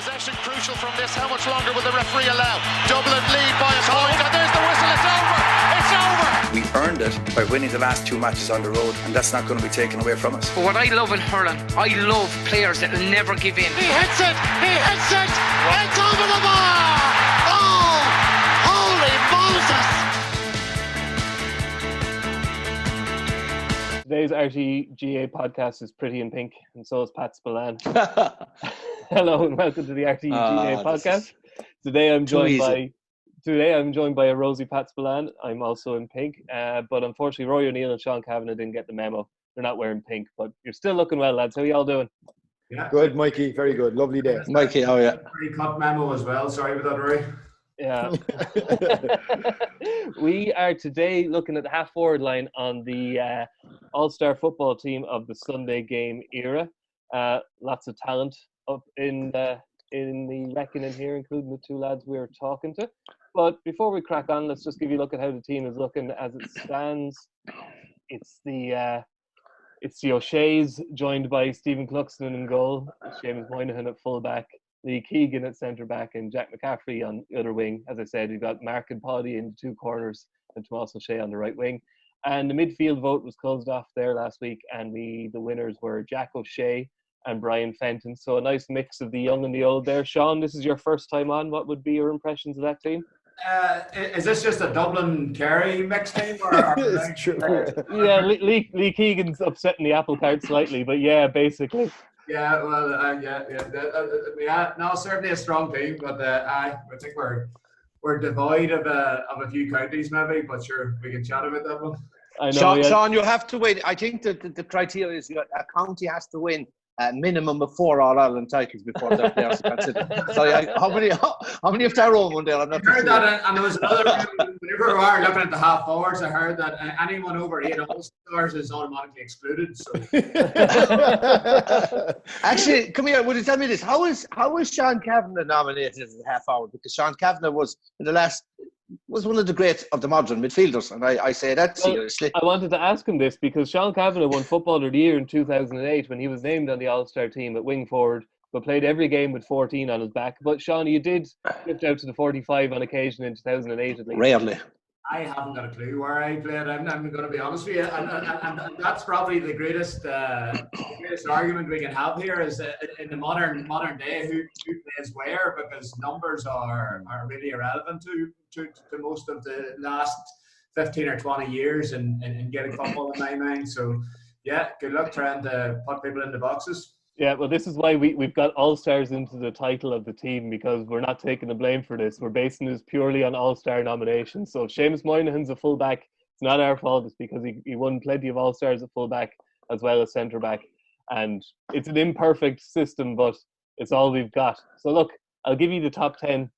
Possession crucial from this. How much longer will the referee allow? Dublin lead by a point, and there's the whistle. It's over. It's over. We earned it by winning the last 2 matches on the road, and that's not going to be taken away from us. But what I love in hurling, I love players that will never give in. He hits it. He hits it. It's over the bar. Oh, holy Moses! Today's RTÉ GAA Podcast is pretty in pink, and so is Pat Spillane. Hello and welcome to the RTÉ GAA Podcast. Today I'm joined by a rosy Pat Spillane. I'm also in pink, but unfortunately Rory O'Neill and Sean Cavanagh didn't get the memo. They're not wearing pink, but you're still looking well, lads. How are you all doing? Yeah. Good, Mikey. Very good. Lovely day. Mikey, how are you? Pretty cut memo as well. Sorry about that, Rory. Yeah. We are today looking at the half-forward line on the All-Star football team of the Sunday game era. Lots of talent up in the reckoning here, including the two lads we were talking to. But before we crack on, let's just give you a look at how the team is looking as it stands. It's the O'Shea's, joined by Stephen Cluxton in goal, Seamus Moynihan at full-back, Lee Keegan at centre-back, and Jack McCaffrey on the other wing. As I said, we've got Mark and Poddy in the two corners and Tomas O'Shea on the right wing. And the midfield vote was closed off there last week, and the winners were Jack O'Shea and Brian Fenton. So a nice mix of the young and the old there. Sean, this is your first time on. What would be your impressions of that team? Is this just a Dublin-Kerry mixed team? It's true. Yeah, Lee Keegan's upsetting the apple cart slightly, but yeah, basically. Yeah, well, no, certainly a strong team, but I think we're devoid of a few counties maybe, but sure, we can chat about that one. I know, Sean, you have to win. I think the criteria is a county has to win a minimum of 4 All-Ireland titles before their players are considered. So how many of their own one there? I'm not I heard sure. that, and there was another. Whenever we were looking at the half forwards, I heard that anyone over 8 All-Stars is automatically excluded. So. Actually, come here. Would you tell me this? How is Sean Cavanagh nominated as a half forward? Because Sean Cavanagh was one of the greats of the modern midfielders, and I say that seriously. I wanted to ask him this because Sean Cavanagh won Footballer of the Year in 2008 when he was named on the All-Star team at wing forward, but played every game with 14 on his back. But Sean, you did lift out to the 45 on occasion in 2008 at least. Rarely. I haven't got a clue where I played. I'm going to be honest with you, and that's probably the greatest argument we can have here is in the modern day who plays where, because numbers are really irrelevant to most of the last 15 or 20 years in getting football in my mind. So yeah, good luck trying to put people in the boxes. Yeah, well, this is why we've got All-Stars into the title of the team, because we're not taking the blame for this. We're basing this purely on All-Star nominations. So if Seamus Moynihan's a full-back, it's not our fault. It's because he won plenty of All-Stars at full-back as well as centre-back. And it's an imperfect system, but it's all we've got. So look, I'll give you the top 10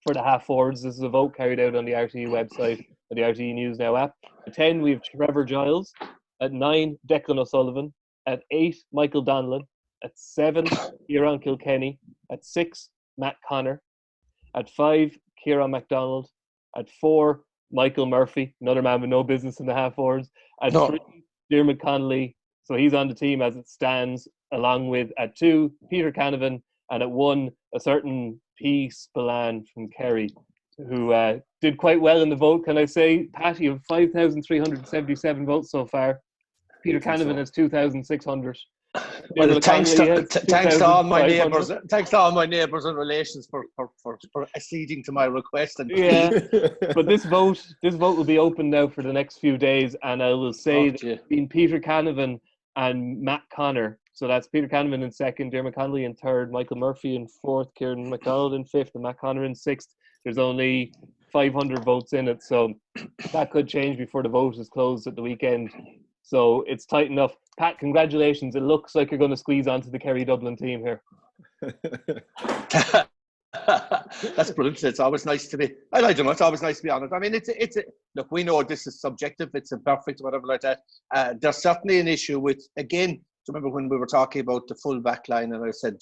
for the half-forwards. This is a vote carried out on the RTÉ website and the RTÉ News Now app. At 10, we have Trevor Giles. At 9, Declan O'Sullivan. At 8, Michael Donlan. At 7, Kieran Kilkenny. At 6, Matt Connor. At 5, Kieran MacDonald. At 4, Michael Murphy, another man with no business in the half-forwards. At 3, Diarmuid Connolly. So he's on the team as it stands, along with, at 2, Peter Canavan. And at 1, a certain P. Spillane from Kerry, who did quite well in the vote, can I say. Patty, of 5,377 votes so far. Peter Canavan has 2,600. Well, thanks to all my neighbours. Thanks to all my neighbours and relations for acceding to my request. And yeah, but this vote will be open now for the next few days, and I will say that between Peter Canavan and Matt Connor. So that's Peter Canavan in second, Diarmuid Connolly in third, Michael Murphy in fourth, Kieran MacDonald in fifth, and Matt Connor in sixth. There's only 500 votes in it, so that could change before the vote is closed at the weekend. So it's tight enough. Pat, congratulations. It looks like you're going to squeeze onto the Kerry Dublin team here. That's brilliant. It's always nice to be. I don't know. It's always nice to be honest. I mean, it's look. We know this is subjective. It's imperfect, whatever like that. There's certainly an issue with, again. Remember when we were talking about the full back line, and I said,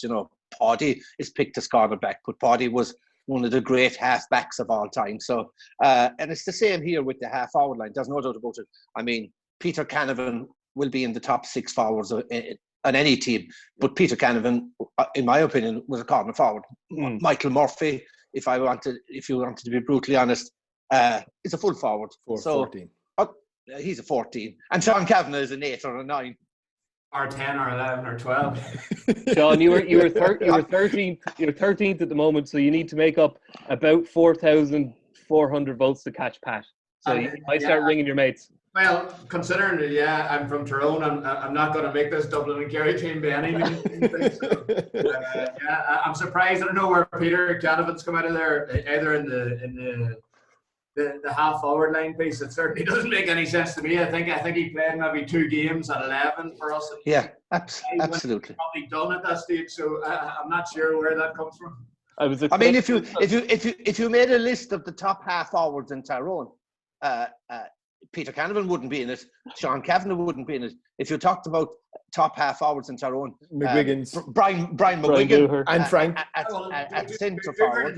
Poddy is picked as cornerback, but Poddy was one of the great half-backs of all time. So, and it's the same here with the half-forward line. There's no doubt about it. I mean, Peter Canavan will be in the top 6 forwards on any team. But Peter Canavan, in my opinion, was a corner forward. Michael Murphy, if you wanted to be brutally honest, is a full forward. 14. He's a 14. And Sean Cavanagh is an 8 or a 9. Or 10 or 11 or 12. Sean, you were 13th. You're 13th at the moment, so you need to make up about 4,400 votes to catch Pat. So you might start ringing your mates. Well, considering that, I'm from Tyrone, I'm not going to make this Dublin and Kerry team by any means. So, I'm surprised. I don't know where Peter Canavan's come out of there, either in the half forward line piece. It certainly doesn't make any sense to me. I think he played maybe 2 games at 11 for us. Yeah, absolutely. Probably done at that stage, so I'm not sure where that comes from. I mean, if you made a list of the top half forwards in Tyrone, Peter Canavan wouldn't be in it. Sean Cavanagh wouldn't be in it. If you talked about top half forwards in Tyrone, McGuigan's, Brian McGuigan and Frank at centre forward.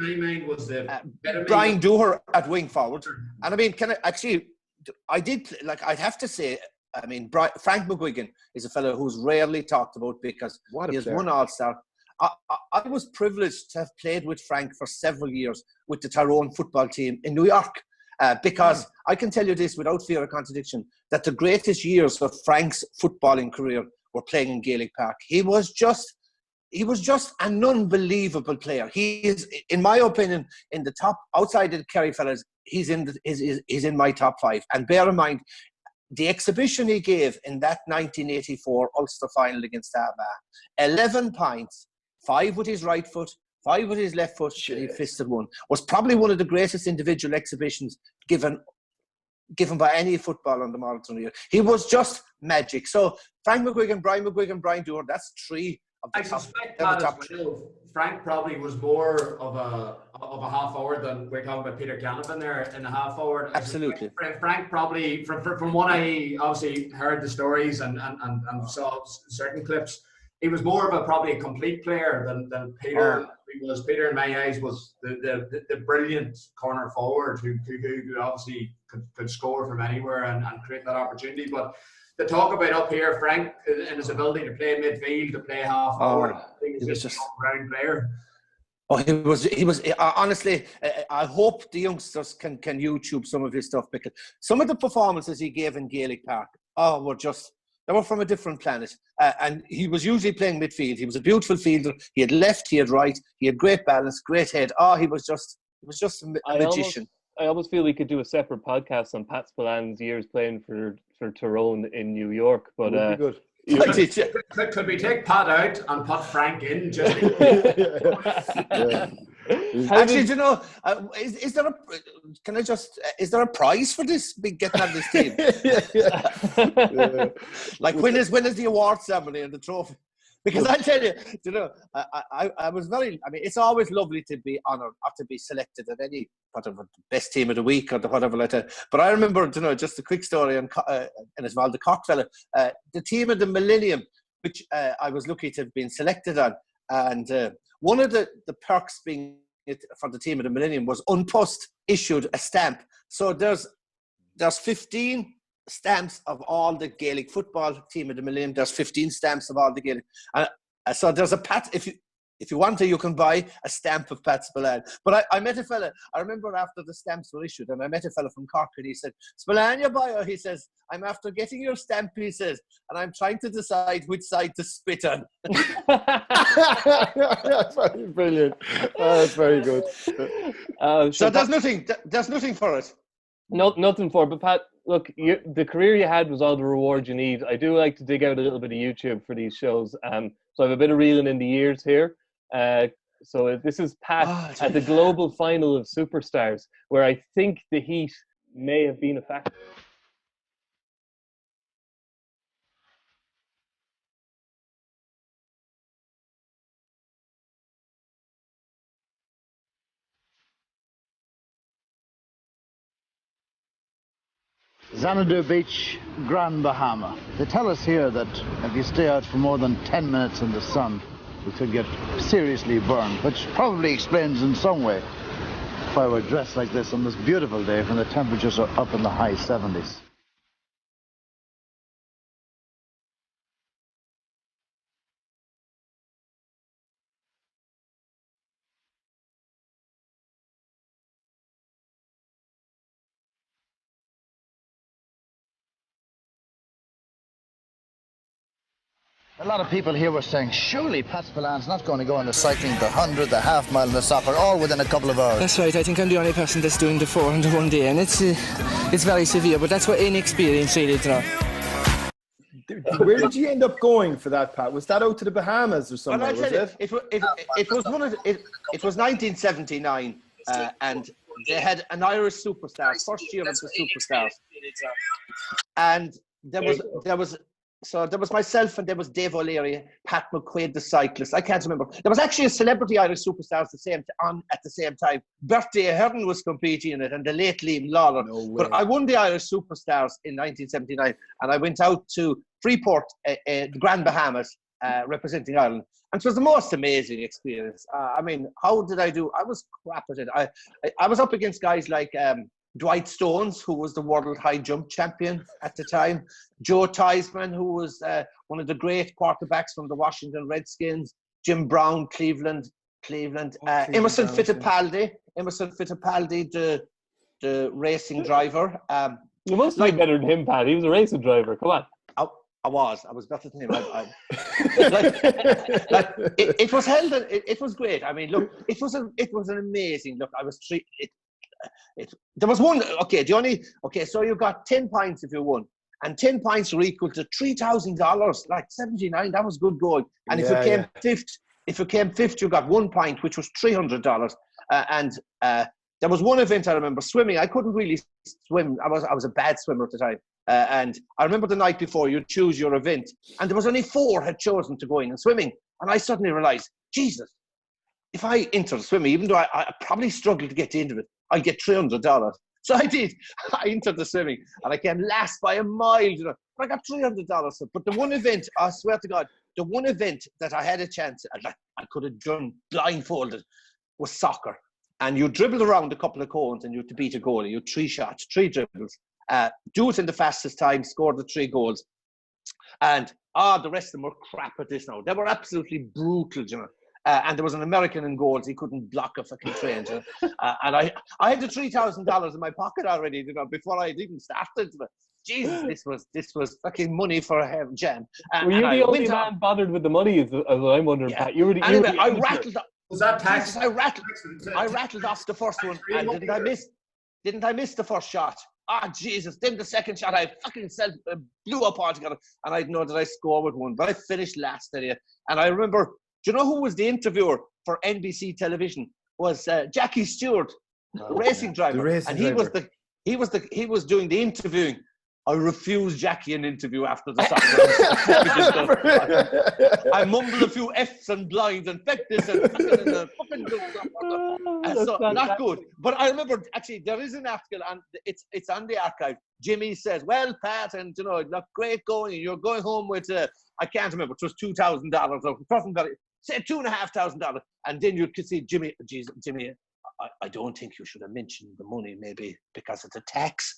Brian Dooher at wing forward. And I mean, I'd have to say, I mean, Frank McGuigan is a fellow who's rarely talked about because he has won All-Star. I was privileged to have played with Frank for several years with the Tyrone football team in New York. Because I can tell you this without fear of contradiction, that the greatest years of Frank's footballing career were playing in Gaelic Park. He was just an unbelievable player. He is, in my opinion, in the top, outside of the Kerry fellas, he's in my top 5. And bear in mind, the exhibition he gave in that 1984 Ulster final against Armagh, 11 points, 5 with his right foot, 5 with his left foot, he fisted 1, was probably one of the greatest individual exhibitions given by any footballer on the marathon year. He was just magic. So Frank McGuigan, Brian Dooher, that's 3 of the top. I suspect that Frank probably was more of a half forward than we're talking about Peter Canavan there in the half forward. Absolutely. Frank probably, from what I obviously heard the stories and saw certain clips, he was more of probably a complete player than Peter. Because Peter, in my eyes, was the brilliant corner forward who obviously could score from anywhere and create that opportunity. But the talk about up here, Frank and his ability to play midfield, to play half forward, I think he's just an all-round player. Oh, he was honestly. I hope the youngsters can YouTube some of his stuff, because some of the performances he gave in Gaelic Park they were from a different planet. And he was usually playing midfield. He was a beautiful fielder. He had left, he had right. He had great balance, great head. He was just a magician. I almost feel we could do a separate podcast on Pat Spillane's years playing for Tyrone in New York. But would be good. Could we take Pat out and put Frank in? Just Actually, do you know, is there a prize for this? Getting out of this team? Like when is the award ceremony and the trophy? Because I tell you, you know, I was very. I mean, it's always lovely to be honoured or to be selected at any whatever best team of the week or whatever like that. But I remember, you know, just a quick story and it's about the Cork fella, the team of the Millennium, which I was lucky to have been selected on, and one of the perks being for the team of the Millennium was Unpost issued a stamp. So there's 15 stamps of all the Gaelic football team of the Millennium. There's 15 stamps of all the Gaelic. So there's a Pat. If you want to, you can buy a stamp of Pat Spillane. But I met a fella. I remember after the stamps were issued, and I met a fella from Cork, and he said, "Spillane, your bio." He says, "I'm after getting your stamp." He says, "and I'm trying to decide which side to spit on." That's very brilliant. That's very good. So there's nothing for it. Nothing for it. But Pat, look, the career you had was all the reward you need. I do like to dig out a little bit of YouTube for these shows. So I have a bit of reeling in the years here. So this is Pat at the global final of Superstars, where I think the heat may have been a factor. Xanadu Beach, Grand Bahama. They tell us here that if you stay out for more than 10 minutes in the sun, you could get seriously burned, which probably explains in some way why we're dressed like this on this beautiful day when the temperatures are up in the high 70s. A lot of people here were saying, surely Pat Spillane's not going to go on the cycling, the 100, the half mile and the soccer, all within a couple of hours. That's right. I think I'm the only person that's doing the 400 one day, and it's very severe, but that's what inexperience really, you know. Where did you end up going for that, Pat? Was that out to the Bahamas or somewhere? Well, it was 1979, and they had an Irish superstar, first year of the superstars, and there was myself, and there was Dave O'Leary, Pat McQuaid, the cyclist. I can't remember. There was actually a celebrity Irish superstar at the same time. Bertie Ahern was competing in it, and the late Liam Lawler. No way. But I won the Irish Superstars in 1979, and I went out to Freeport, the Grand Bahamas, representing Ireland. And it was the most amazing experience. I mean, how did I do? I was crap at it. I was up against guys like Dwight Stones, who was the world high jump champion at the time, Joe Theismann, who was one of the great quarterbacks from the Washington Redskins, Jim Brown, Cleveland, Emerson Fittipaldi, the racing driver. You must be better than him, Pat. He was a racing driver. Come on. I was better than him. It was held. It was great. I mean, look, it was an amazing. Look, I was there was one. Okay, so you got 10 points if you won, and 10 points were equal to $3,000. Like 79, that was good going. And if you came fifth, you got 1 point, which was $300. And there was one event I remember swimming. I couldn't really swim. I was a bad swimmer at the time. And I remember the night before you choose your event, and there was only 4 had chosen to go in and swimming. And I suddenly realized, Jesus, if I enter swimming, even though I probably struggled to get into it, I get $300. So I did. I entered the swimming, and I came last by a mile. You know, I got $300. But the one event, I swear to God, the one event that I had a chance, I could have done blindfolded, was soccer. And you dribble around a couple of cones, and you had to beat a goalie. You had 3 shots, 3 dribbles. Do it in the fastest time, score the 3 goals. And the rest of them were crap at this now. They were absolutely brutal, you know. And there was an American in goals. He couldn't block a fucking train. You know? And I had the $3,000 in my pocket already, you know, before I even started. Jesus, this was fucking money for a jam. Were you the only man bothered with the money? Is what I'm wondering, yeah. Pat. You were the anyway, I rattled. Was that tax? I rattled off the first one, and didn't I miss the first shot? Jesus. Then the second shot, I fucking blew up altogether, and I didn't know that I scored with one, but I finished last there. And I remember, do you know who was the interviewer for NBC television? Was Jackie Stewart, the racing driver. And he was doing the interviewing. I refused Jackie an interview after the soccer. I mumbled a few F's and blinds and feck this and fucking so not good. But I remember, actually, there is an article, and it's on the archive. Jimmy says, well, Pat, and you know, it looked great going, and you're going home with, I can't remember, it was $2,000, or say $2,500. And then you could see Jimmy, I don't think you should have mentioned the money, maybe because of the tax.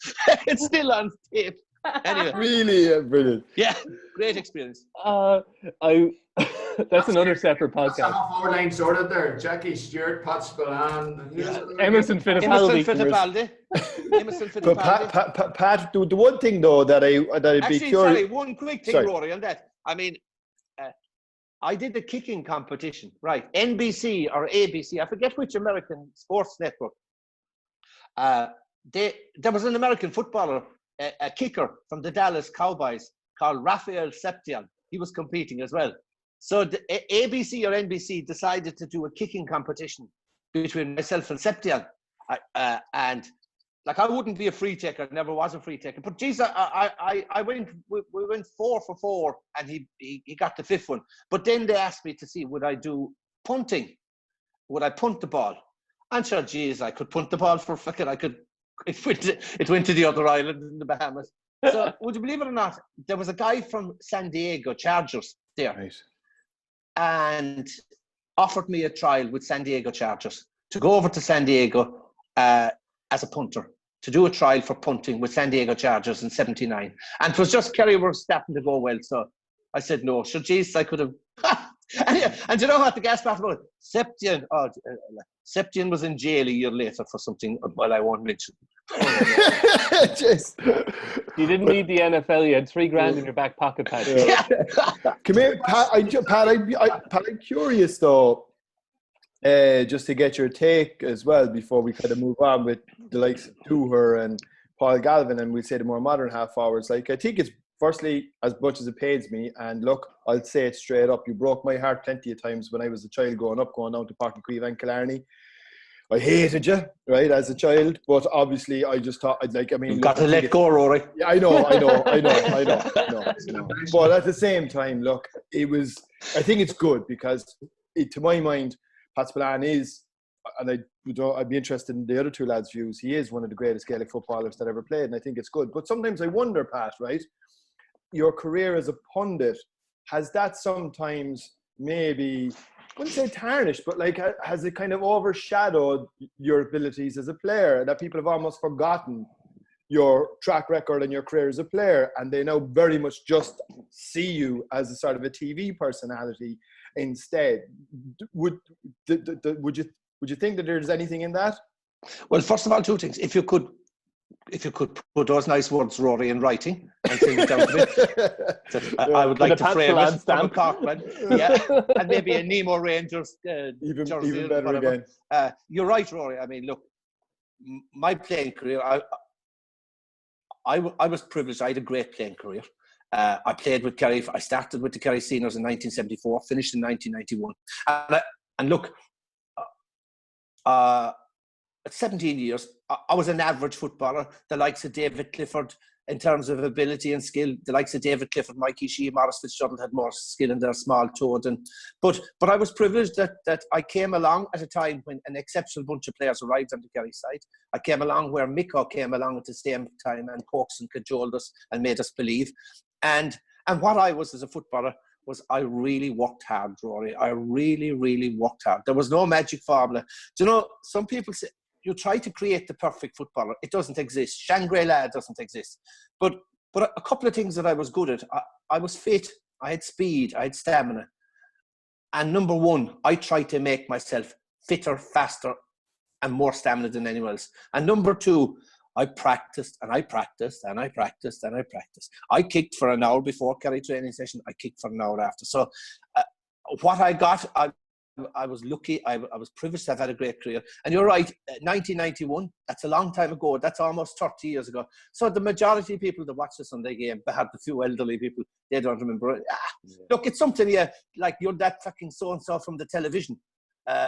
It's still on tape. Anyway. Really brilliant. Yeah, great experience. That's another separate podcast. That's how 4 lanes sorted there. Jackie Stewart, Pat Spillane, Emerson Fittipaldi. But Pat, the one thing though that I'd be curious. Sorry, one quick thing, Rory, on that. I mean, I did a kicking competition, right? NBC or ABC, I forget which American sports network. There was an American footballer, a kicker from the Dallas Cowboys called Raphael Septian. He was competing as well. So the ABC or NBC decided to do a kicking competition between myself and Septian. And like, I wouldn't be a free taker, never was a free taker. But geez, we went 4 for 4, and he got the 5th one. But then they asked me to see, would I do punting? Would I punt the ball? And sure, geez, I could punt the ball for fucking, it went to the other island in the Bahamas. So would you believe it or not, there was a guy from San Diego Chargers there. Nice. And offered me a trial with San Diego Chargers to go over to San Diego as a punter, to do a trial for punting with San Diego Chargers in 79. And it was just Kerry were starting to go well. So I said no. So geez, I could have And you know what the gas part about? Septian was in jail a year later for something, well, I won't mention. You didn't need the NFL. You had $3,000 in your back pocket, Pat. Yeah. Come here, Pat. I'm curious though, just to get your take as well before we kind of move on with the likes of Dooher and Paul Galvin, and we'll say the more modern half forwards. Like, I think it's firstly, as much as it pains me, and look, I'll say it straight up, you broke my heart plenty of times when I was a child going down to Parkcreeve and Killarney. I hated you, right, as a child, but obviously I just thought, you've got to let go, Rory. Yeah, I know. But at the same time, look, I think it's good because, to my mind, Pat Spillane is, and I'd be interested in the other two lads' views, he is one of the greatest Gaelic footballers that ever played, and I think it's good. But sometimes I wonder, Pat, right, your career as a pundit, has that sometimes maybe, I wouldn't say tarnished, but like, has it kind of overshadowed your abilities as a player, that people have almost forgotten your track record and your career as a player, and they now very much just see you as a sort of a TV personality instead? Would you think that there's anything in that? Well, first of all, two things. If you could put those nice words, Rory, in writing and send it down to me. I would like to frame it from a Corkman. Yeah, and maybe a Nemo Rangers even jersey, better whatever. again. You're right, Rory. I mean, look, my playing career, I was privileged. I had a great playing career. I played with Kerry. I started with the Kerry Seniors in 1974, finished in 1991. And look, at 17 years, I was an average footballer. The likes of David Clifford, in terms of ability and skill, the likes of David Clifford, Mikey Shee, Maurice Fitzgerald had more skill in their small toed. But I was privileged that I came along at a time when an exceptional bunch of players arrived on the Kerry side. I came along where Mikey came along at the same time, and coaxed and cajoled us and made us believe. And what I was as a footballer was I really worked hard, Rory. I really, really worked hard. There was no magic formula. Do you know, some people say, you try to create the perfect footballer. It doesn't exist. Shangri-La doesn't exist. But a couple of things that I was good at. I was fit. I had speed. I had stamina. And number one, I tried to make myself fitter, faster, and more stamina than anyone else. And number two, I practiced and I practiced and I practiced and I practiced. I kicked for an hour before Kerry training session. I kicked for an hour after. So what I got, I was lucky. I was privileged to have had a great career. And you're right, 1991, that's a long time ago. That's almost 30 years ago. So the majority of people that watch the Sunday game, they have the few elderly people, they don't remember it. Look, it's something, like you're that fucking so-and-so from the television.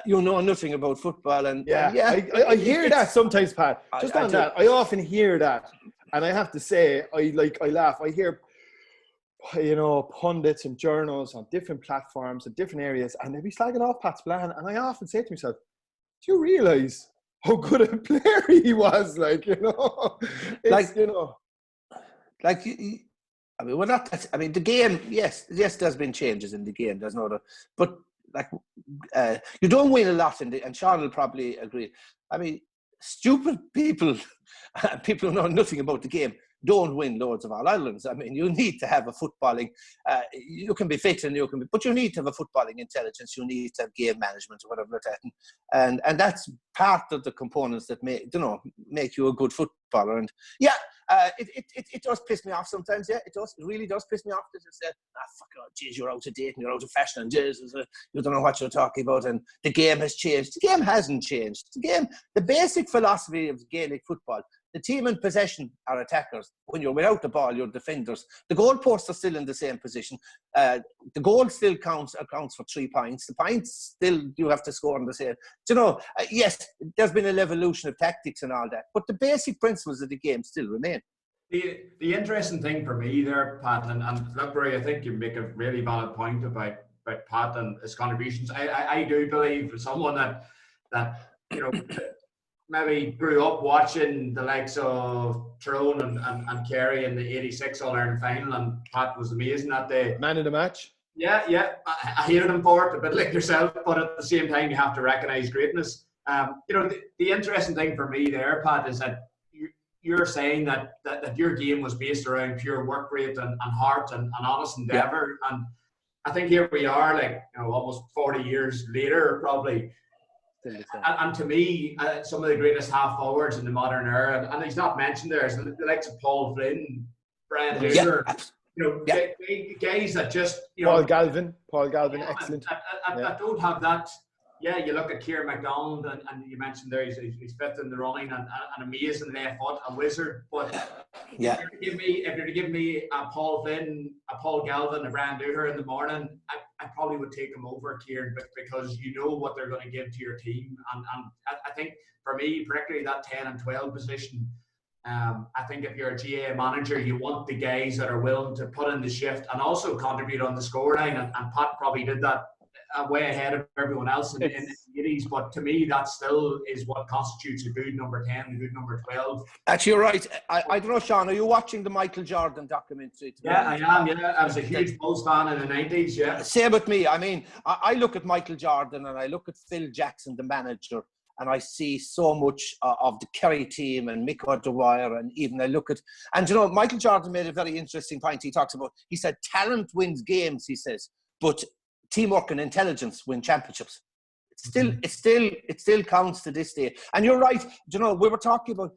You know nothing about football. And I hear that sometimes, Pat. I often hear that. And I have to say, I laugh. I hear, pundits and journals on different platforms and different areas, and they be slagging off Pat Spillane, and I often say to myself, do you realise how good a player he was? The game, yes, there's been changes in the game, there's no other, but you don't win a lot and Sean will probably agree. I mean, stupid people who know nothing about the game don't win loads of All-Irelands. I mean, you need to have a footballing, you can be fit but you need to have a footballing intelligence. You need to have game management or whatever like that. And that's part of the components that make you a good footballer. And it does piss me off sometimes. Yeah, it does. It really does piss me off to say, fuck off, geez, you're out of date and you're out of fashion and geez, you don't know what you're talking about and the game has changed. The game hasn't changed. The basic philosophy of Gaelic football, the team in possession are attackers. When you're without the ball, you're defenders. The goalposts are still in the same position. The goal still accounts for 3 points. The points still you have to score on the same. Yes, there's been an evolution of tactics and all that, but the basic principles of the game still remain. The interesting thing for me there, Pat, and look, Rory, I think you make a really valid point about Pat and his contributions. I do believe for someone that maybe grew up watching the likes of Tyrone and Kerry in the 86 All-Ireland final, and Pat was amazing that day. Man of the match. Yeah. I hated him for it, a bit like yourself, but at the same time, you have to recognise greatness. The interesting thing for me there, Pat, is that you're saying that your game was based around pure work rate and heart and honest endeavour. I think here we are, like, almost 40 years later, probably. And to me, some of the greatest half forwards in the modern era, and he's not mentioned there, is the likes of Paul Flynn, Brian Dooher, guys that just Paul Galvin, excellent. I don't have that. Yeah, you look at Kieran MacDonald, and you mentioned there he's fifth in the running, and an amazing left foot, a wizard. But if you're to give me a Paul Flynn, a Paul Galvin, a Brian Dooher in the morning, I probably would take them over Kieran, because you know what they're going to give to your team. And I think for me, particularly that 10 and 12 position, I think if you're a GA manager, you want the guys that are willing to put in the shift and also contribute on the scoreline. And Pat probably did that way ahead of everyone else in the 80s, but to me that still is what constitutes a good number 10, a good number 12. Actually, you're right. I don't know, Sean, are you watching the Michael Jordan documentary? Yeah, I am. Yeah, I was a huge Bulls fan in the 90s. Yeah, same with me. I mean, I look at Michael Jordan and I look at Phil Jackson, the manager, and I see so much of the Kerry team and Mick O'Dwyer, and even I look at, and Michael Jordan made a very interesting point. He said talent wins games, he says, but teamwork and intelligence win championships. It still counts to this day. And you're right. We were talking about,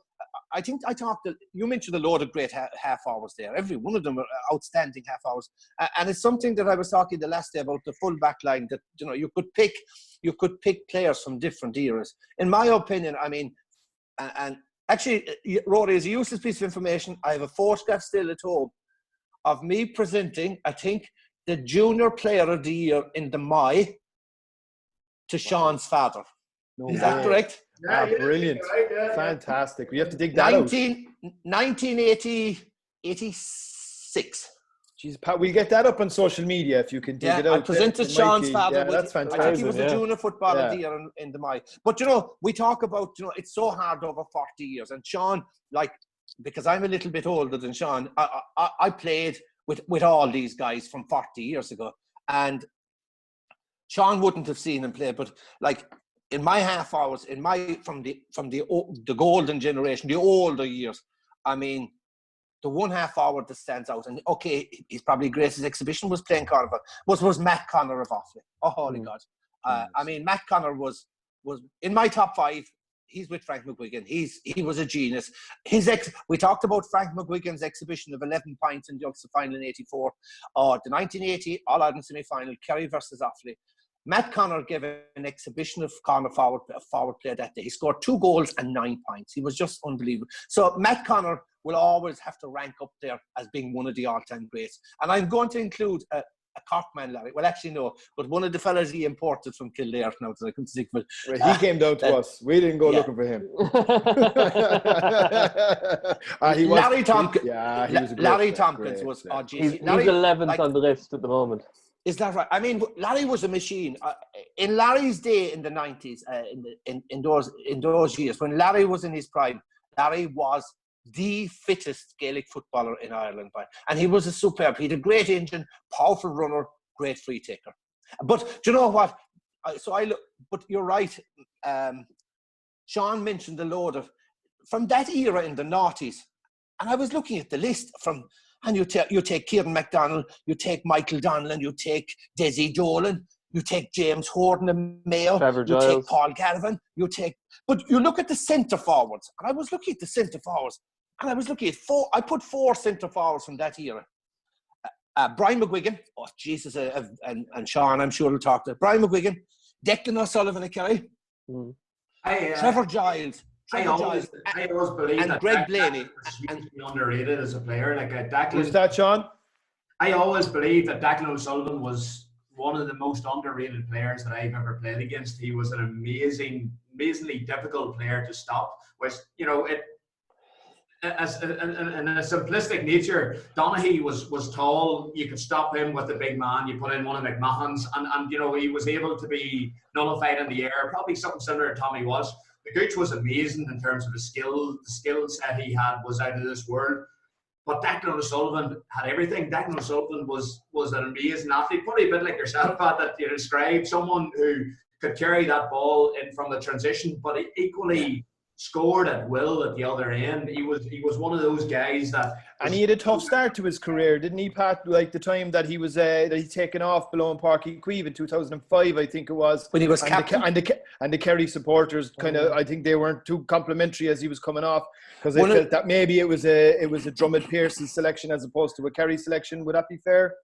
you mentioned a load of great half hours there. Every one of them are outstanding half hours. And it's something that I was talking the last day about the full back line, that, you could pick players from different eras. In my opinion, I mean, and actually, Rory, is a useless piece of information. I have a photograph still at home of me presenting, I think, the Junior Player of the Year in the Mai to Sean's father. Is that correct? Yeah, brilliant. Right, fantastic. We have to dig that out. 1986. Jeez, Pat, we'll get that up on social media if you can dig it out. I presented Sean's father. Yeah, that's fantastic. I think he was a Junior Footballer of the Year in the Mai. But, we talk about, it's so hard over 40 years. And Sean, because I'm a little bit older than Sean, I played with all these guys from 40 years ago, and Sean wouldn't have seen him play, but in my half hours, from the golden generation, the older years, I mean, the 1.5 hour that stands out, and okay, he's probably greatest exhibition was playing Carnival, was Matt Connor of Offaly. Oh, holy God. I mean, Matt Connor was in my top 5. He's with Frank McGuigan. He was a genius. We talked about Frank McGuigan's exhibition of 11 points in the Ulster final in '84, or the 1980 All-Ireland semi-final, Kerry versus Offaly. Matt Connor gave an exhibition of corner forward play that day. He scored 2 goals and 9 points. He was just unbelievable. So Matt Connor will always have to rank up there as being one of the all-time greats. And I'm going to include a Cork man, Larry. Well, actually, no. But one of the fellas he imported from Kildare now that I can think of it. He came down to us. We didn't go looking for him. Larry Tompkins. Yeah, he was a great Larry Tompkins was. Oh, geez. He's 11th on the list at the moment. Is that right? I mean, Larry was a machine. In Larry's day in the 90s, in those years, when Larry was in his prime, Larry was the fittest Gaelic footballer in Ireland, and he was a superb. He had a great engine, powerful runner, great free taker. But do you know what? But you're right. Sean mentioned a load of from that era in the noughties, and I was looking at the list and you take Kieran MacDonald, you take Michael Donlan, you take Desi Dolan, you take James Horton and Mayo, you take Paul Galvin, but you look at the centre forwards, and I was looking at the centre forwards. And I was looking at 4. I put 4 centre forwards from that era. Brian McGuigan. Oh, Jesus. And Sean, I'm sure will talk to Brian McGuigan. Declan O'Sullivan of Kerry. Trevor Giles. I always believe and that Greg Blaney. And underrated as a player. Declan. Who's that, Sean? I always believe that Declan O'Sullivan was one of the most underrated players that I've ever played against. He was an amazingly difficult player to stop. Which, in a simplistic nature, Donaghy was tall. You could stop him with the big man. You put in one of McMahon's, and he was able to be nullified in the air. Probably something similar to Tommy Walsh. The Gooch was amazing in terms of the skill set he had was out of this world. But Declan O'Sullivan had everything. Declan O'Sullivan was an amazing athlete, probably a bit like yourself, Pat, that you described, someone who could carry that ball in from the transition, but equally scored at will at the other end. He was one of those guys that. And he had a tough start to his career, didn't he, Pat? Like the time that he was that he'd taken off below in Páirc Uí Chaoimh in 2005, I think it was. When he was captain. And the Kerry supporters kind of, I think they weren't too complimentary as he was coming off, because they felt that maybe it was a Drummond Pearson selection as opposed to a Kerry selection. Would that be fair?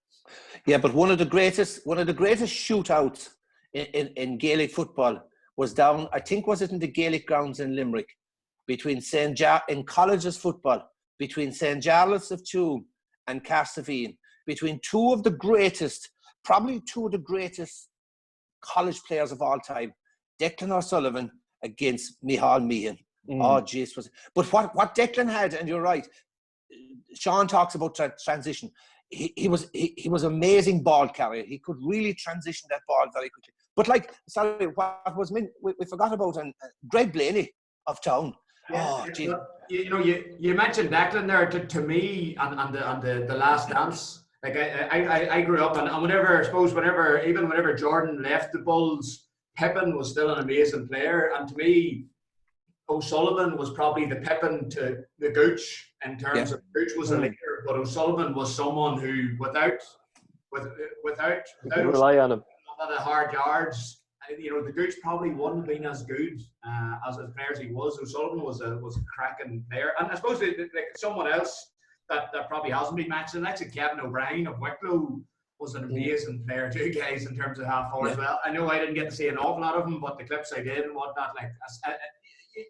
Yeah, but one of the greatest shootouts in Gaelic football was down, I think, was it in the Gaelic grounds in Limerick, in colleges football, between St. Giles of Tuam and Carsavine, between probably two of the greatest college players of all time, Declan O'Sullivan against Micheál Meehan. Oh, jeez. But what Declan had, and you're right, Sean talks about transition. He was amazing ball carrier. He could really transition that ball very quickly. But we forgot about Greg Blaney of Town. Yeah, you mentioned Declan there. To me, on the Last Dance. Like I grew up, and whenever Jordan left the Bulls, Pippen was still an amazing player. And to me, O'Sullivan was probably the Pippen to the Gooch in terms of Gooch was a leader, but O'Sullivan was someone who without rely on him. The hard yards, the Gooch probably wouldn't have been as good as a player as he was. O'Sullivan was a cracking player, and I suppose like someone else that probably hasn't been mentioned, that's Kevin O'Brien of Wicklow, was an amazing player too, guys, in terms of half forward as well. I know I didn't get to see an awful lot of him, but the clips I did and whatnot,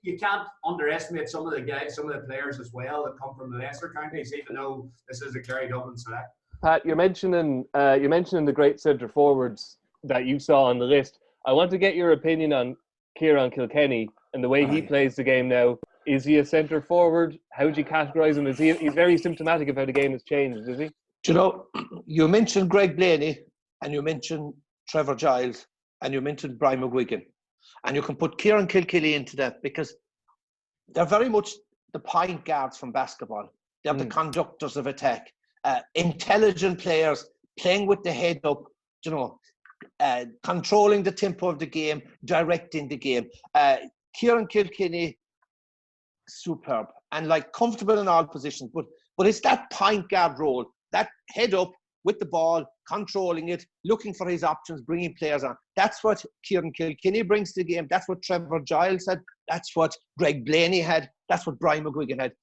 you can't underestimate some of the players as well that come from the lesser counties, even though this is a Kerry Dublin select. Pat, you're mentioning the great centre forwards that you saw on the list. I want to get your opinion on Kieran Kilkenny and the way he plays the game now. Is he a centre forward? How would you categorise him? He's very symptomatic of how the game has changed, is he? Do you know, you mentioned Greg Blaney, and you mentioned Trevor Giles, and you mentioned Brian McGuigan. And you can put Kieran Kilkenny into that because they're very much the point guards from basketball. They're the conductors of attack. Intelligent players playing with the head up, controlling the tempo of the game, directing the game. Kieran Kilkenny, superb and comfortable in all positions. But it's that point guard role, that head up with the ball, controlling it, looking for his options, bringing players on. That's what Kieran Kilkenny brings to the game. That's what Trevor Giles had. That's what Greg Blaney had. That's what Brian McGuigan had.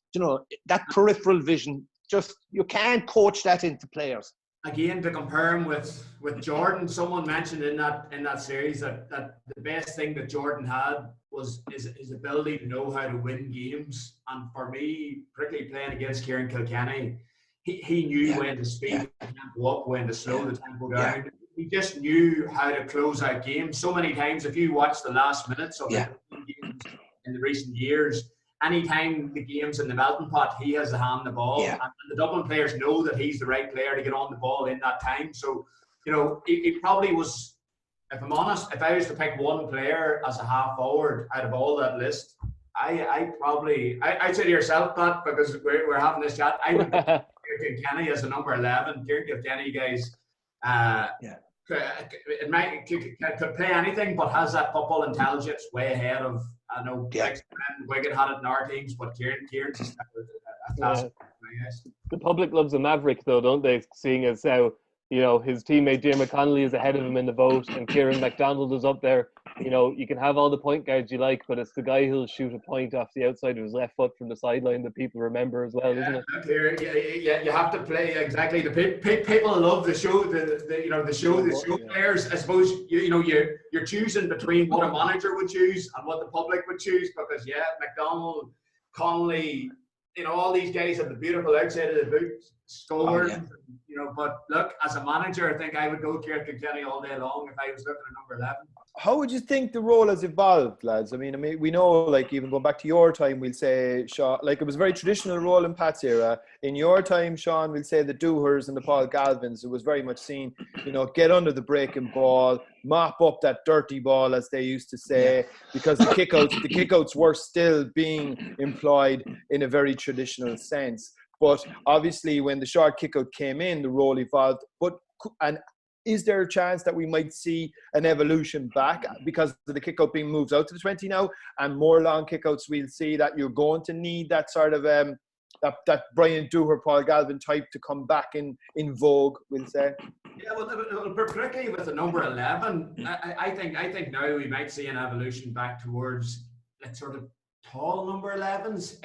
That peripheral vision. Just you can't coach that into players. Again, to compare him with Jordan, someone mentioned in that series that the best thing that Jordan had was his ability to know how to win games. And for me, particularly playing against Kieran Kilkenny, he knew when to speed the tempo up, when to slow the tempo down. He just knew how to close out games. So many times, if you watch the last minutes of the games in the recent years, anytime the game's in the melting pot, he has the hand on the ball. And the Dublin players know that he's the right player to get on the ball in that time. So, it probably was, if I'm honest, if I was to pick one player as a half forward out of all that list, I'd say to yourself, Pat, because we're having this chat, I would pick Kieran Kilkenny as a number 11. Kieran Kilkenny, guys, could play anything, but has that football intelligence way ahead of, I know Wigan had it in our teams, but Kieran's a class. The public loves a maverick, though, don't they? Seeing as how his teammate Jay Connolly is ahead of him in the vote, and Kieran MacDonald is up there. You can have all the point guards you like, but it's the guy who'll shoot a point off the outside of his left foot from the sideline that people remember as well, isn't it? You have to play exactly. The people love the show. The show players. I suppose you're choosing between what a manager would choose and what the public would choose, because MacDonald, Connolly, all these guys have the beautiful outside of the boot, scored. But look, as a manager, I think I would go Kieran Kilkenny all day long if I was looking at number 11. How would you think the role has evolved, lads? I mean, we know, even going back to your time, we'll say, Sean, it was a very traditional role in Pat's era. In your time, Sean, we'll say the Doohers and the Paul Galvins. It was very much seen, get under the breaking ball, mop up that dirty ball, as they used to say, because the kickouts were still being employed in a very traditional sense. But obviously, when the short kickout came in, the role evolved. And is there a chance that we might see an evolution back because of the kick-out being moved out to the 20 now and more long kick-outs? We'll see that you're going to need that sort of that Brian Dooher, Paul Galvin type to come back in vogue, we'll say. Yeah, well, particularly with the number 11, I think now we might see an evolution back towards that sort of tall number 11s.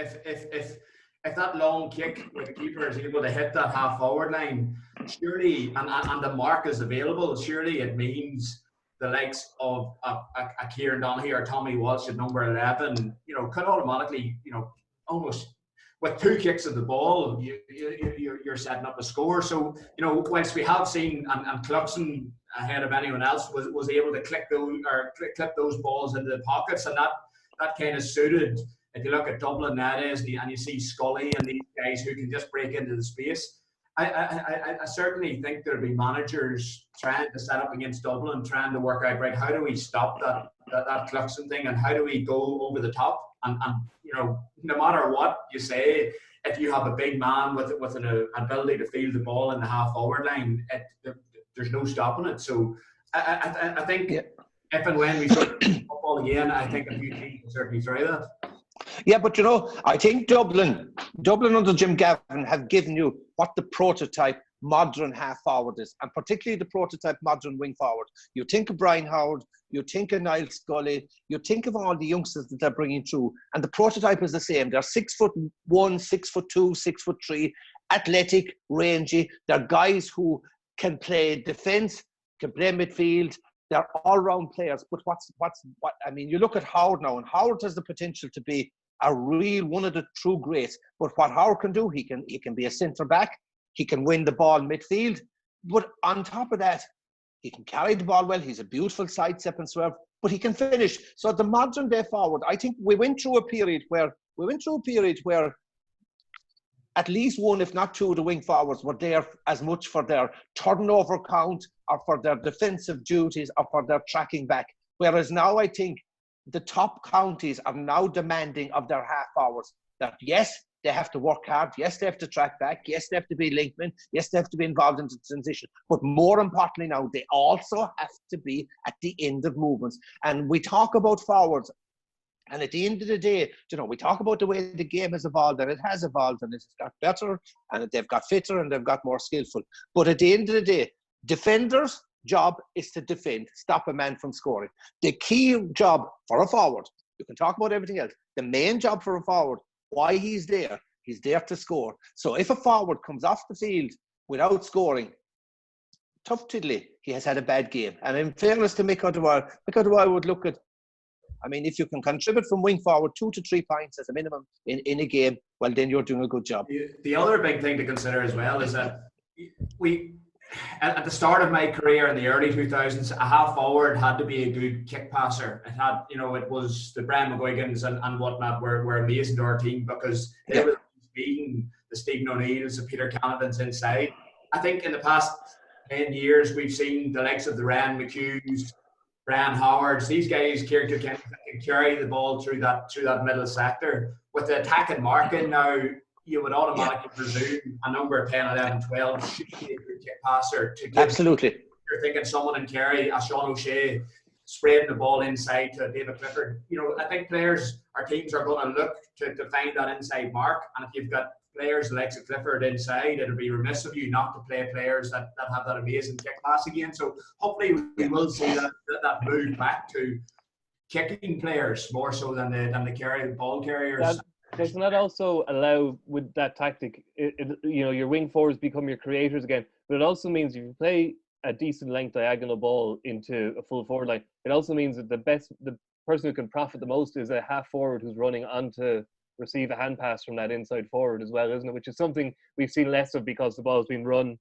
If that long kick where the keeper is able to hit that half-forward line, surely, and the mark is available, surely it means the likes of a Kieran Donaghy or Tommy Walsh at number 11, could automatically, almost with 2 kicks of the ball, you're setting up a score. So, whilst we have seen, and Cluxon ahead of anyone else was able to clip those balls into the pockets, and that kind of suited. If you look at Dublin nowadays and you see Scully and these guys who can just break into the space, I certainly think there'll be managers trying to set up against Dublin, trying to work out, right, how do we stop that Cluxon thing, and how do we go over the top? And no matter what you say, if you have a big man with an ability to field the ball in the half-forward line, there's no stopping it. So I think if and when we start football again, I think a few teams can certainly try that. Yeah, but I think Dublin under Jim Gavin have given you what the prototype modern half forward is, and particularly the prototype modern wing forward. You think of Brian Howard, you think of Niall Scully, you think of all the youngsters that they're bringing through, and the prototype is the same. They're 6'1", 6'2", 6'3", athletic, rangy. They're guys who can play defence, can play midfield. They're all-round players. But you look at Howard now, and Howard has the potential to be a real one of the true greats. But what Howard can do, he can be a centre back. He can win the ball midfield. But on top of that, he can carry the ball well. He's a beautiful sidestep and swerve, but he can finish. So the modern day forward, I think we went through a period where at least one, if not two, of the wing forwards were there as much for their turnover count or for their defensive duties or for their tracking back. Whereas now I think the top counties are now demanding of their half forwards that, yes, they have to work hard. Yes, they have to track back. Yes, they have to be linkmen. Yes, they have to be involved in the transition. But more importantly now, they also have to be at the end of movements. And we talk about forwards. And at the end of the day, we talk about the way the game has evolved, and it has evolved, and it's got better, and they've got fitter, and they've got more skillful. But at the end of the day, defenders' job is to defend, stop a man from scoring. The key job for a forward, you can talk about everything else, the main job for a forward, why he's there to score. So if a forward comes off the field without scoring, tough tiddly, he has had a bad game. And in fairness to Mick O'Dwyer would look at, if you can contribute from wing forward 2 to 3 points as a minimum in a game, well, then you're doing a good job. The other big thing to consider as well is that at the start of my career in the early 2000s, a half forward had to be a good kick passer. It had, it was the Brian McGuigans and whatnot were amazing to our team because they were beating the Stephen O'Neills, the Peter Canavan's inside. I think in the past 10 years, we've seen the likes of the Ryan McHughes, Brian Howards, these guys can carry the ball through that middle sector. With the attack and marking now, you would automatically presume a number of 10, 11, 12 should be a good kick passer. Absolutely. You're thinking someone in Kerry, a Sean O'Shea, spreading the ball inside to David Clifford. I think our teams are going to look to find that inside mark. And if you've got players like Clifford inside, it would be remiss of you not to play players that have that amazing kick pass again. So hopefully we will see that move back to kicking players more so than the ball carriers. Doesn't that also allow, with that tactic, your wing forwards become your creators again? But it also means if you play a decent length diagonal ball into a full forward line, it also means that the person who can profit the most is a half forward who's running on to receive a hand pass from that inside forward as well, isn't it? Which is something we've seen less of because the ball's been run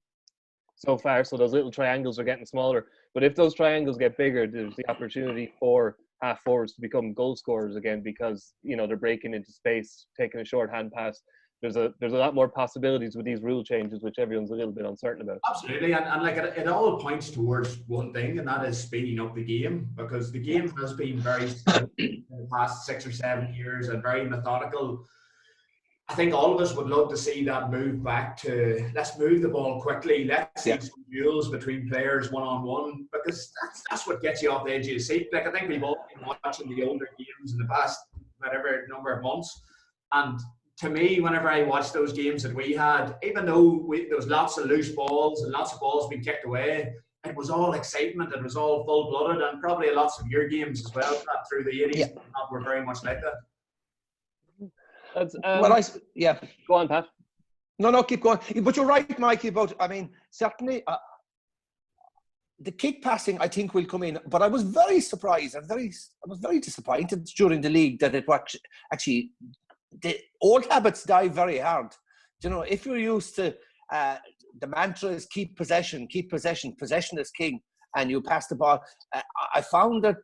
so far, so those little triangles are getting smaller. But if those triangles get bigger, there's the opportunity for half forwards to become goal scorers again because they're breaking into space, taking a short hand pass. There's a lot more possibilities with these rule changes, which everyone's a little bit uncertain about. Absolutely, and it all points towards one thing, and that is speeding up the game, because the game has been very slow in the past 6 or 7 years and very methodical. I think all of us would love to see that move back to, let's move the ball quickly, let's see some duels between players one-on-one, because that's what gets you off the edge of your seat. Like, I think we've all been watching the older games in the past whatever number of months, and to me, whenever I watched those games that we had, even though there was lots of loose balls and lots of balls being kicked away, it was all excitement, it was all full-blooded, and probably lots of your games as well through the 80s were very much like that. That's, Go on, Pat. No, keep going. But you're right, Mikey, about, I mean, certainly the kick passing, I think, will come in. But I was very surprised and I was very disappointed during the league that it was actually, the old habits die very hard. You know, if you're used to, the mantra is keep possession is king, and you pass the ball. I found that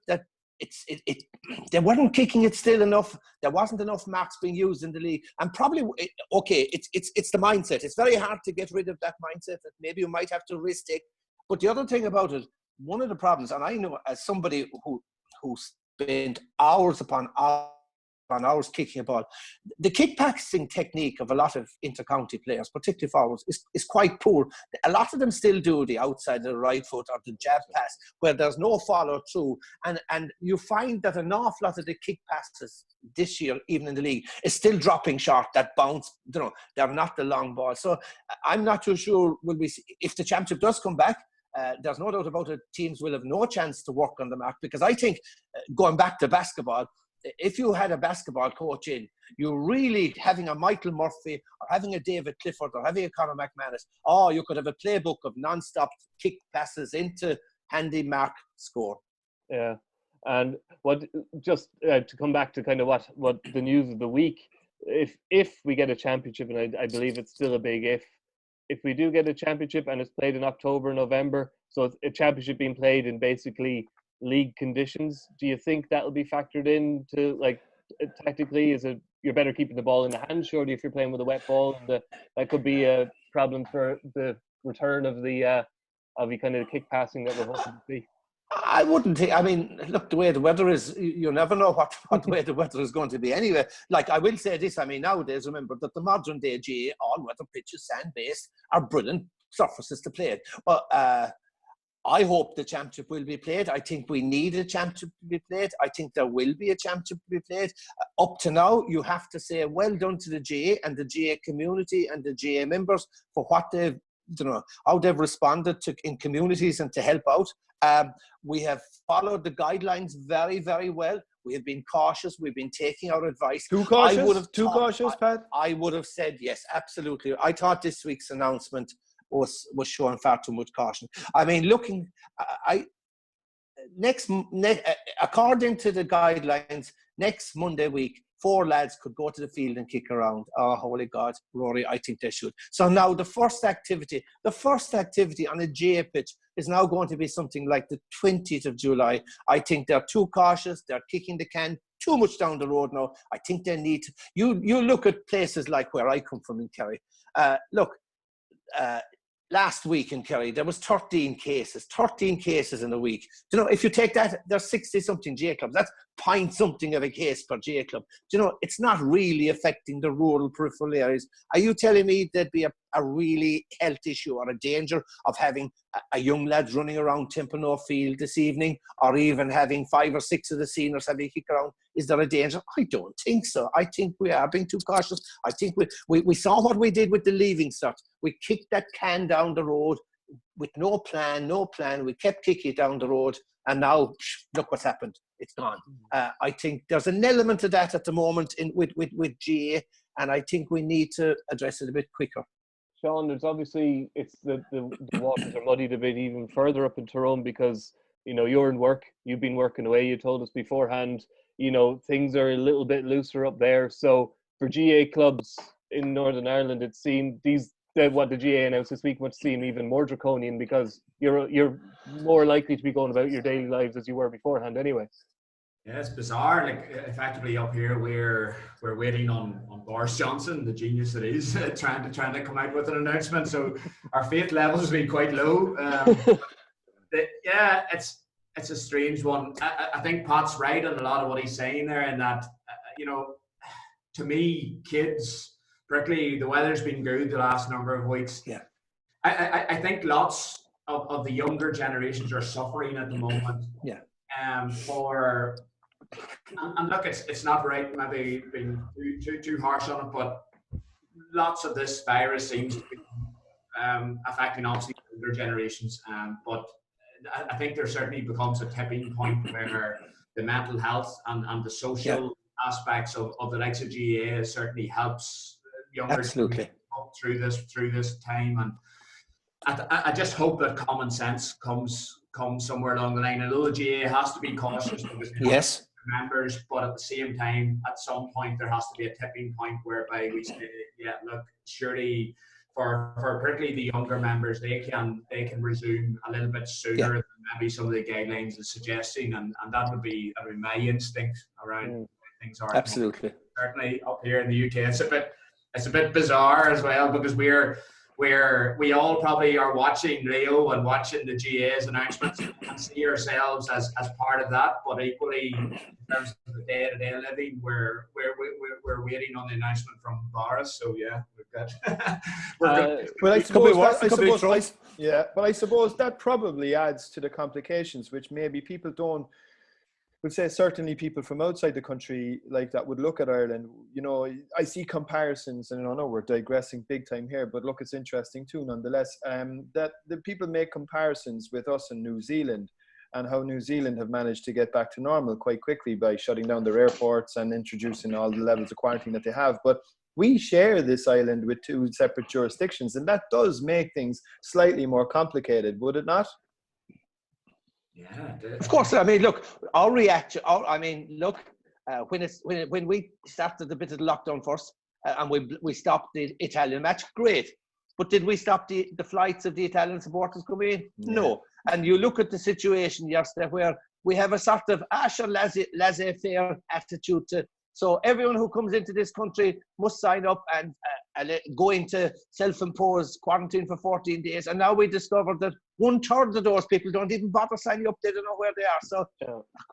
they weren't kicking it still enough. There wasn't enough marks being used in the league, and probably it's the mindset. It's very hard to get rid of that mindset that maybe you might have to risk take. But the other thing about it, one of the problems, and I know as somebody who spent hours upon hours kicking a ball, the kick passing technique of a lot of inter-county players, particularly forwards, is quite poor. A lot of them still do the outside of the right foot or the jab pass where there's no follow through, and you find that an awful lot of the kick passes this year, even in the league, is still dropping short, that bounce, you know, they're not the long ball. So I'm not too sure will we see, if the championship does come back. There's no doubt about it, teams will have no chance to work on the mark, because I think, going back to basketball, if you had a basketball coach in, you're really having a Michael Murphy or having a David Clifford or having a Conor McManus, or you could have a playbook of non-stop kick passes into handy mark score. Yeah, and to come back to kind of what the news of the week, if we get a championship, and I believe it's still a big if we do get a championship and it's played in October, November, so it's a championship being played in basically league conditions, do you think that will be factored into, like, tactically? Is it you're better keeping the ball in the hand, surely, if you're playing with a wet ball? That could be a problem for the return of the kind of kick passing that we're hoping to see. I wouldn't think. I mean, look, the way the weather is, you never know what way the weather is going to be anyway. Like, I will say this, I mean, nowadays, remember that the modern day GA all-weather pitches, sand-based, are brilliant surfaces to play it. But I hope the championship will be played. I think we need a championship to be played. I think there will be a championship to be played. Up to now, you have to say well done to the GA and the GA community and the GA members for what they've, you know, how they've responded to in communities and to help out. We have followed the guidelines very, very well. We have been cautious. We've been taking our advice. Too cautious, Pat? I would have said yes, absolutely. I thought this week's announcement was showing far too much caution. I mean, according to the guidelines, next Monday week, 4 lads could go to the field and kick around. Oh, holy God, Rory, I think they should. So now the first activity on a GA pitch is now going to be something like the 20th of July. I think they're too cautious. They're kicking the can too much down the road now. I think they need to. You look at places like where I come from in Kerry. Last week in Kerry, there was 13 cases in a week. You know, if you take that, there's 60-something GA clubs. That's point-something of a case per GA club. You know, it's not really affecting the rural peripheral areas. Are you telling me there'd be a really health issue or a danger of having a young lad running around Timpano Field this evening, or even having 5 or 6 of the seniors having a kick around? Is there a danger? I don't think so. I think we are being too cautious. I think we saw what we did with the leaving cert. We kicked that can down the road with no plan. We kept kicking it down the road, and now look what's happened. It's gone. I think there's an element of that at the moment with GA, and I think we need to address it a bit quicker. Sean, there's obviously, it's the waters are muddied a bit even further up in Tyrone, because, you know, you're in work, you've been working away, you told us beforehand, you know, things are a little bit looser up there. So for GA clubs in Northern Ireland, it seemed what the GA announced this week must seem even more draconian, because you're more likely to be going about your daily lives as you were beforehand anyway. Yeah, it's bizarre. Like, effectively up here, we're waiting on Boris Johnson, the genius that is, trying to come out with an announcement. So our faith levels have been quite low. It's a strange one. I think Pat's right on a lot of what he's saying there, in that, you know, to me, kids Prickly, the weather's been good the last number of weeks. Yeah. I think lots of the younger generations are suffering at the moment. Yeah. And look, it's not right, maybe being too harsh on it, but lots of this virus seems to be affecting obviously older generations. But I think there certainly becomes a tipping point where the mental health and the social aspects of the likes of GAA certainly helps younger Absolutely up through this time. And I just hope that common sense comes somewhere along the line. I know the GAA has to be cautious because members, but at the same time, at some point there has to be a tipping point whereby we say, look, surely for particularly the younger members, they can resume a little bit sooner than maybe some of the guidelines are suggesting, and that would be my instinct around the way things are. Absolutely. Certainly up here in the UK, it's a bit bizarre as well, because we all probably are watching Rio and watching the GAA's announcements and see ourselves as part of that, but equally in terms of the day-to-day living, we're waiting on the announcement from Boris. So we've got. But I suppose that probably adds to the complications, which maybe people don't. Would say certainly people from outside the country like that would look at Ireland. You know, I see comparisons, and I know we're digressing big time here, but look, it's interesting too, nonetheless. That the people make comparisons with us in New Zealand, and how New Zealand have managed to get back to normal quite quickly by shutting down their airports and introducing all the levels of quarantine that they have. But we share this island with two separate jurisdictions, and that does make things slightly more complicated, would it not? Yeah, of course. I mean, look, our reaction. When we started a bit of the lockdown first, and we stopped the Italian match, great. But did we stop the flights of the Italian supporters coming in? Yeah. No. And you look at the situation yesterday where we have a sort of laissez-faire attitude to. So everyone who comes into this country must sign up and go into self-imposed quarantine for 14 days. And now we discovered that 1/3 of those people don't even bother signing up. They don't know where they are. So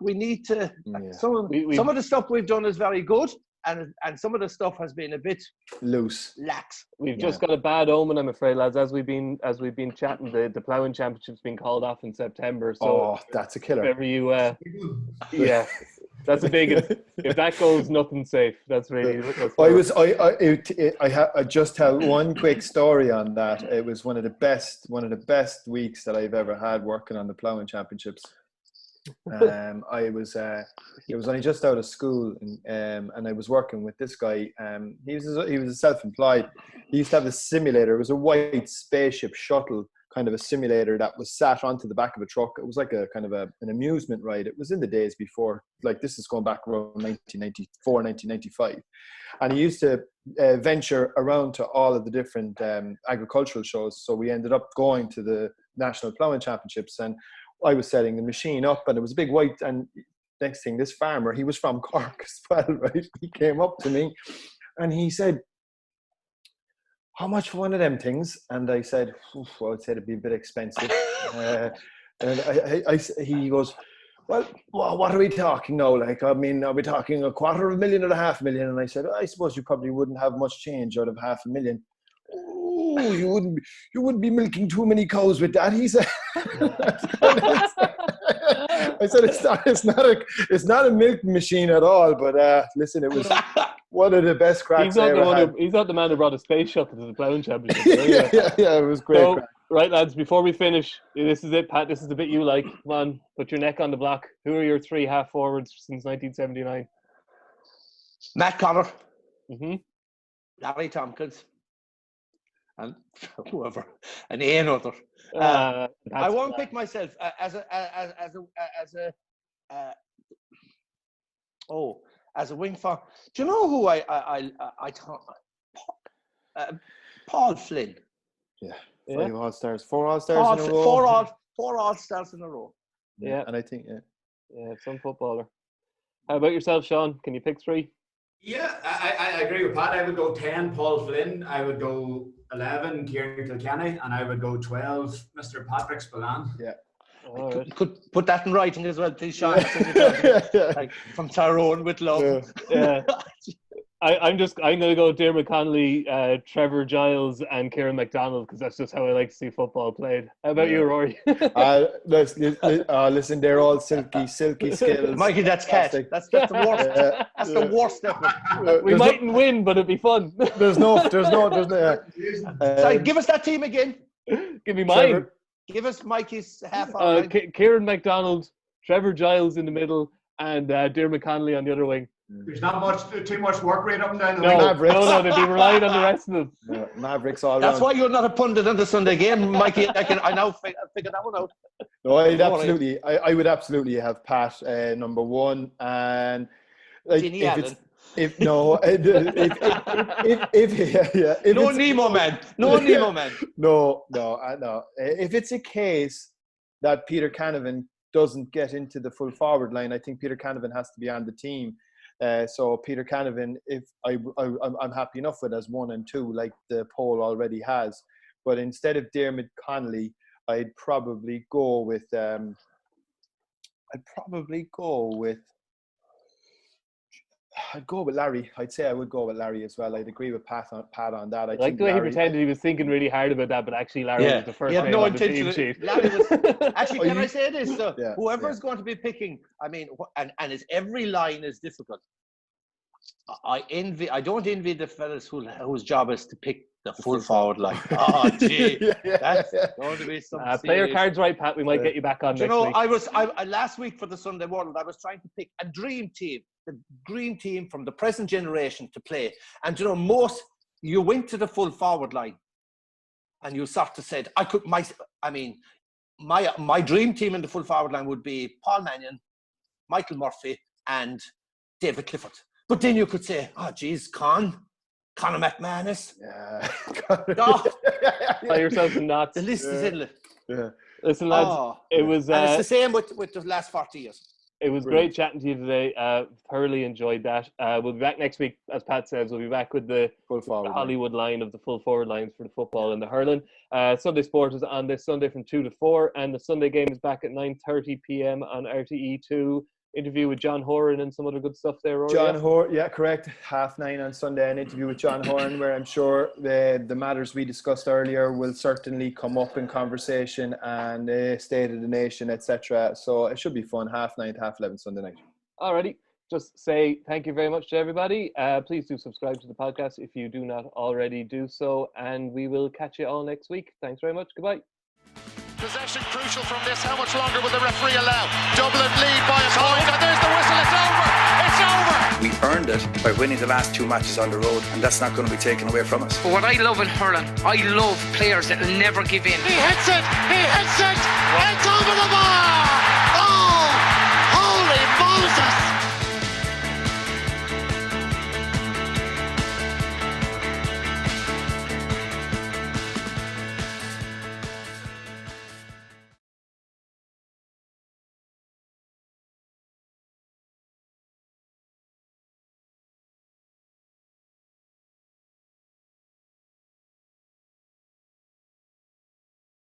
we need to. Some of the stuff we've done is very good, and some of the stuff has been a bit lax. We've just got a bad omen, I'm afraid, lads. As we've been chatting, the ploughing championship's been called off in September. So that's a killer. Wherever you, that's a big. If that goes, nothing's safe. That's really. I just tell one quick story on that. It was one of the best weeks that I've ever had working on the ploughing championships. It was only just out of school, and I was working with this guy. He was self-employed. He used to have a simulator. It was a white spaceship shuttle, kind of a simulator that was sat onto the back of a truck. It was like a kind of an amusement ride. It was in the days before, like this is going back around 1994, 1995. And he used to venture around to all of the different agricultural shows. So we ended up going to the National Ploughing Championships, and I was setting the machine up, and it was a big white, and next thing, this farmer, he was from Cork as well, right? He came up to me and he said, "How much for one of them things?" And I said, I would say it'd be a bit expensive. And he goes, well, what are we talking now? Like, I mean, are we talking $250,000 or $500,000? And I said, I suppose you probably wouldn't have much change out of $500,000. Oh, you wouldn't be milking too many cows with that, he said. I said, it's not a milk machine at all, but listen, it was one of the best cracks. He's not the man who brought a space shuttle to the ploughing championship. yeah, it was great. So, right, lads, before we finish, this is it, Pat. This is the bit you like. Come on, put your neck on the block. Who are your three half forwards since 1979? Matt Connor, Larry Tompkins, and whoever, and another. I won't pick myself as a wing for. Do you know who I thought? Paul Flynn. Yeah. 5 All-Stars, 4 All-Stars in a row. 4 All-Stars in a row. Yeah, and I think some footballer. How about yourself, Sean? Can you pick 3? Yeah, I agree with Pat. I would go 10, Paul Flynn. I would go 11, Kieran Kilkenny, and I would go 12, Mr. Patrick Spillane. Yeah. Could put that in writing as well, please, Sean. Like, from Tyrone with love. Yeah. I'm going to go Dermot Connolly, Trevor Giles, and Kieran McDonald because that's just how I like to see football played. How about you, Rory? Listen, they're all silky skills. Mikey, that's cat. That's the worst. That's the worst ever. We mightn't win, but it'd be fun. There's no. Sorry, give us that team again. Give me mine. Trevor, give us Mikey's half hour. Kieran McDonald, Trevor Giles in the middle, and Dermot Connolly on the other wing. There's not too much work rate up and down the wing. No, they'd be relying on the rest of them. Yeah, Mavericks all That's around. why you're not a pundit on the Sunday game, Mikey. I now figure that one out. No, I would absolutely have Pat number one, and if no Nemo man. No. If it's a case that Peter Canavan doesn't get into the full forward line, I think Peter Canavan has to be on the team. So Peter Canavan, if I'm happy enough with as 1 and 2, like the poll already has. But instead of Dermot Connolly, I'd probably go with Larry. I'd say I would go with Larry as well. I'd agree with Pat on that. I like the way he pretended he was thinking really hard about that, but actually Larry was the first name on the team sheet. Larry was, actually, can I say this? Whoever's going to be picking, I mean, and every line is difficult. I don't envy the fellas whose job is to pick the full forward line. Oh, gee, that's going to be some play your cards right, Pat. We might get you back on next week. I last week for the Sunday World, I was trying to pick a dream team. The dream team from the present generation to play. And you went to the full forward line and you sort of said, my dream team in the full forward line would be Paul Mannion, Michael Murphy, and David Clifford. But then you could say, Conor McManus. Yeah. Tie yourself in knots. The list is endless. Yeah. Listen, lads, it was... and it's the same with the last 40 years. It was great chatting to you today. Thoroughly enjoyed that. We'll be back next week, as Pat says. We'll be back with the Hollywood line of the full forward lines for the football and the hurling. Sunday Sport is on this Sunday from 2 to 4, and the Sunday game is back at 9:30 p.m. on RTE2. Interview with John Horan and some other good stuff there, Rory. John Horan, yeah, correct. 9:30 on Sunday, an interview with John Horan, where I'm sure the matters we discussed earlier will certainly come up in conversation, and State of the Nation, etc. So it should be fun. 9:30 to 11 Sunday night. Alrighty, just say thank you very much to everybody. Please do subscribe to the podcast if you do not already do so, and we will catch you all next week. Thanks very much. Goodbye. Possession crucial from this. How much longer will the referee allow? Dublin lead by a point, and there's the whistle. It's over. It's over. We earned it by winning the last 2 matches on the road, and that's not going to be taken away from us. But what I love in hurling, I love players that will never give in. He hits it. It's over the bar. Oh, holy Moses.